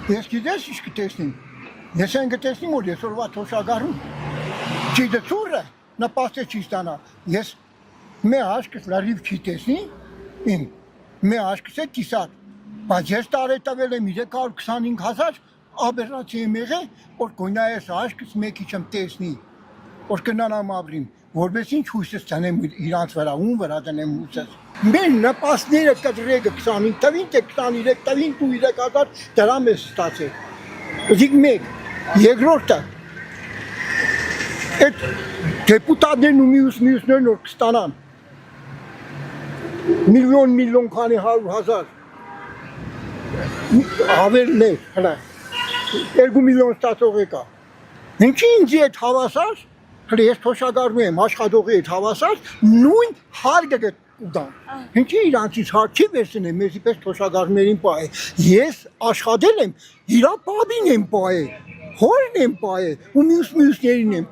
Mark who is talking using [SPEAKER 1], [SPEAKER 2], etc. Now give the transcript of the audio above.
[SPEAKER 1] Ես գիտես ինչ կտեսնեմ։ Ես այն կտեսնեմ, որ այսօրվա թոշակառուն ջիդը ծուրը նպաստը չի ստանա։ Ես մի աշկս լարիվ չի տեսնի, իմ մի աշկս է կիսատ, բայց ես տարետավել եմ 325,000 աբերացի եմ եղել, որ գույնա ես աշկս մեկի չեմ տեսնի, որ կնանամ ապրիմ, որպես ինչ հույսս տնեմ իրանց վրա, ում վրա տնեմ հույսս։ Մեր նպաստները կտրեգը 25 տվին, թե 23 տվին, դու 3,000 դրամ ես ստացել։ Ուզիկ մեկ, երկրորդը, այդ դեպուտատներն ու մյուսներն որ կստանան, միլիոն քանի 100,000, ավերներ, հլա, 2 միլիոն ստացող եկա։ Ինչի ինձի այդ հավասար, հլի ես թոշակառու եմ, աշխատողի այդ հավասար, նույն հարգը կուտան։ Ինչի իրանցից հարկ չի վերցնեմ, մեզի պես թոշակառուներին պահե։ Ես աշխատել եմ, իրա պապին եմ պահել, հորն եմ պահել ու մյուսներին եմ